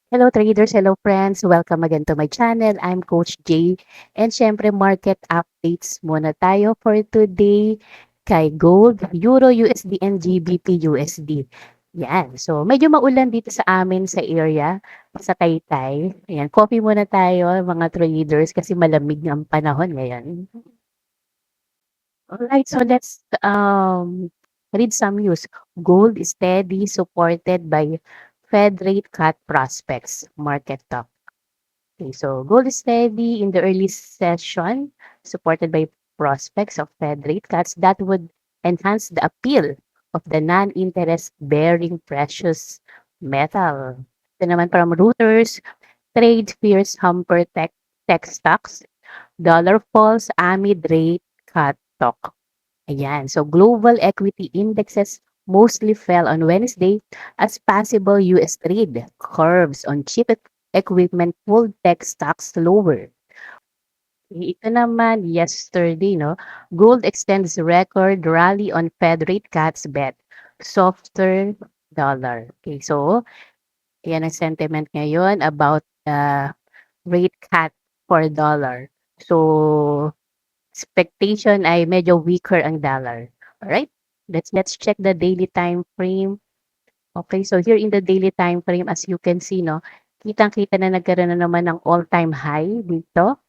Hello traders, hello friends. Welcome again to my channel. I'm Coach Jay. And syempre market updates muna tayo for today kay Gold, Euro USD and GBP USD. Yan. So medyo maulan dito sa amin sa area, sa Taytay. Ayan, coffee muna tayo mga traders kasi malamig ang panahon ngayon. Alright, so let's read some news. Gold is steady supported by Fed rate cut prospects. Market talk. Okay, so gold is steady in the early session, supported by prospects of Fed rate cuts that would enhance the appeal of the non-interest bearing precious metal. Ito naman from Reuters, trade fears hamper tech stocks, dollar falls amid rate cut talk. Ayan, so global equity indexes mostly fell on Wednesday as possible US trade curves on cheap equipment pulled tech stocks lower. Ito naman yesterday, no? Gold extends record rally on Fed rate cuts bet. Softer dollar. Okay, so yan ang sentiment ngayon about the rate cut for dollar. So expectation ay medyo weaker ang dollar. Alright? Let's check the daily time frame. Okay, so here in the daily time frame, as you can see, no, kitang-kita na nagkaroon na naman ng all-time high dito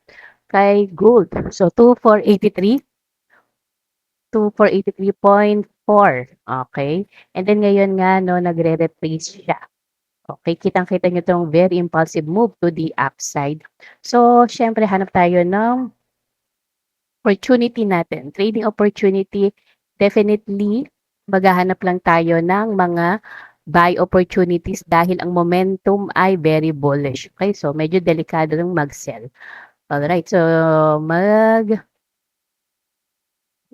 kay gold. So 2483, 2483.4. Okay? And then ngayon nga, no, nagre-retrace siya. Okay, kitang-kita nyo itong very impulsive move to the upside. So, syempre, hanap tayo ng opportunity natin. Trading opportunity, definitely, maghahanap lang tayo ng mga buy opportunities dahil ang momentum ay very bullish. Okay, so medyo delikado lang mag-sell. Alright, so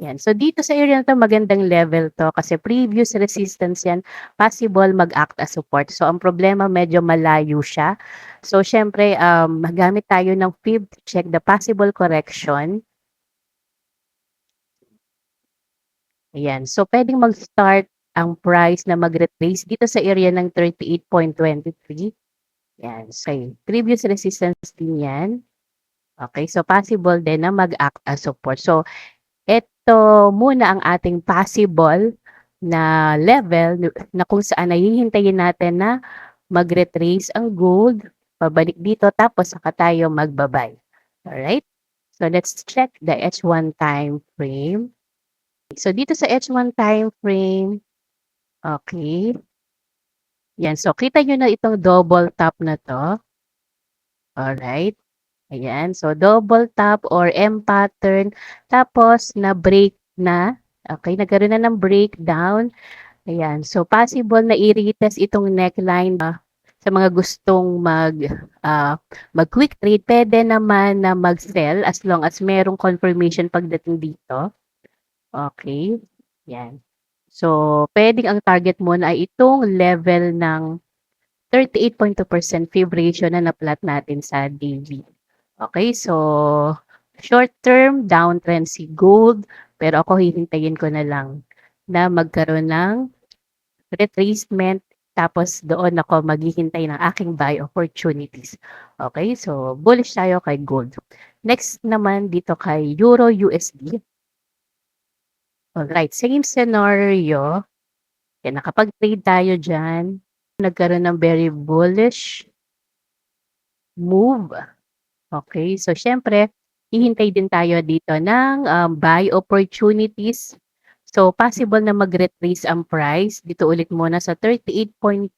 yan. So dito sa area na 'to magandang level 'to kasi previous resistance yan, possible mag-act as support. So ang problema medyo malayo siya. So siyempre, magamit tayo ng fib to check the possible correction. Ayan. So puwedeng mag-start ang price na mag-retrace dito sa area ng 38.23. Yan. So previous resistance din yan. Okay, so possible din na mag-act as support. So ito muna ang ating possible na level na kung saan ay hihintayin natin na mag-retrace ang gold, pabalik dito tapos saka tayo magba-buy. Alright? So let's check the H1 time frame. So dito sa H1 time frame, okay. Yan, so kita niyo na itong double top na 'to. Alright. Ayan, so double top or M pattern tapos na-break na, okey, nagkaroon na ng breakdown, ayan. So possible na i-retest itong neckline, sa mga gustong mag-quick trade puwede naman na mag-sell as long as merong confirmation pagdating dito, okey, 'yan. So puwedeng ang target mo na ay itong level ng 38.2% fib ratio na na-plot natin sa daily. Okay, so short term, downtrend si gold, pero ako hihintayin ko na lang na magkaroon ng retracement tapos doon ako maghihintay ng aking buy opportunities. Okay, so bullish tayo kay gold. Next naman dito kay Euro USD. Alright, same scenario. Yan, nakapag-trade tayo dyan. Nagkaroon ng very bullish move. Okay, so siyempre hihintay din tayo dito ng, buy opportunities. So possible na mag-retrace ang price dito ulit muna sa 38.2.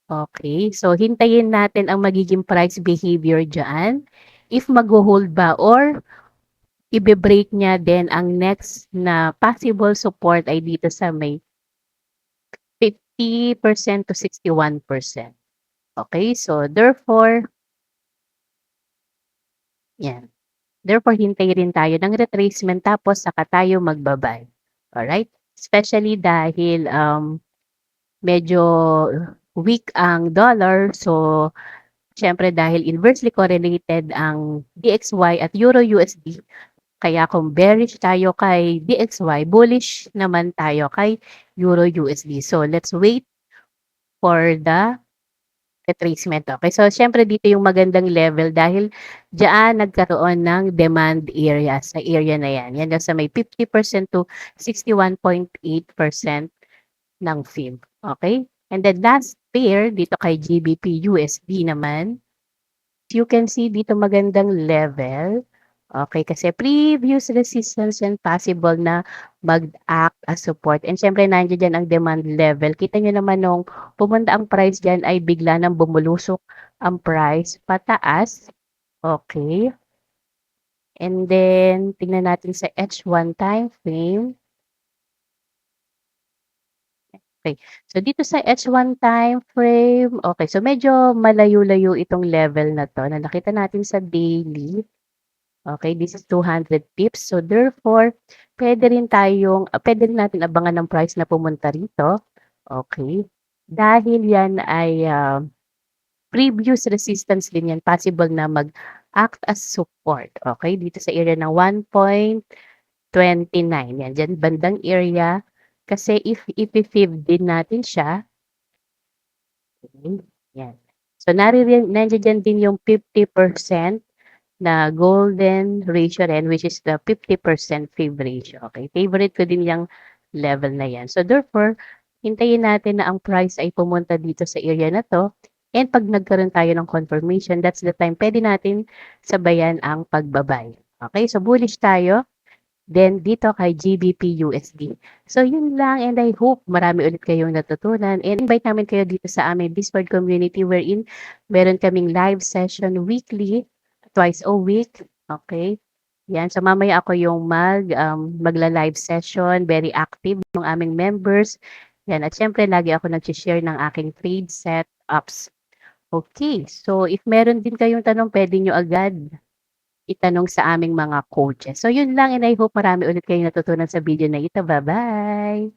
Okay, so hintayin natin ang magiging price behavior diyan. If magho-hold ba or ibe-break niya din ang next na possible support ay dito sa may 50% to 61%. Okay, so therefore, yan. Therefore, hintay rin tayo ng retracement tapos saka tayo magba-buy. Alright? Especially dahil, medyo weak ang dollar. So, siyempre dahil inversely correlated ang DXY at Euro USD. Kaya kung bearish tayo kay DXY, bullish naman tayo kay Euro USD. So, let's wait for the retracement, okey. So, siyempre dito yung magandang level dahil diyaan nagkaroon ng demand area sa area na 'yan. 'Yan yung sa may 50% to 61.8% ng FIB, okey? And then last pair dito kay GBP/USD naman, you can see dito magandang level, okey, kasi previous resistance yan possible na mag-act as support and siyempre nandiyan diyan ang demand level. Kita niyo naman nung pumunta ang price diyan ay bigla ng bumulusok ang price pataas, okey. And then tingnan natin sa H1 timeframe. Okey. So, dito sa H1 timeframe, okey. So, medyo malayo-layo itong level na 'to na nakita natin sa daily. Okey, this is 200 pips. So, therefore, puwede rin natin abangan ng price na pumunta rito, okey. Dahil 'yan ay, previous resistance din 'yan, possible na mag-act as support, okey, dito sa area ng 1.29, 'yan diyan bandang area. Kasi if ifi-fib din natin siya, okey, 'yan. So, nandiya-diyan din yung 50% na golden ratio rin which is the 50% fib ratio, okey. Favorite ko din yang level na 'yan. So, therefore, hintayin natin na ang price ay pumunta dito sa area na 'to and 'pag nagkaroon tayo ng confirmation, that's the time puwede natin sabayan ang pagba-buy. Okey, so bullish tayo. Then dito kay GBP/USD. So yun lang and I hope marami ulit kayong natutunan and invite namin kayo dito sa aming Discord community wherein meron kaming live session weekly, twice a week, okey. Yan, so mamaya ako yung magla-live session, very active yung aming members. Yan, at siyempre lagi ako nagse-share ng aking trade setups. Okey, so if meron din kayong tanong puwede niyo agad itanong sa aming mga coaches. So yun lang and I hope marami ulit kayong natutunan sa video na ito. Ba-bye.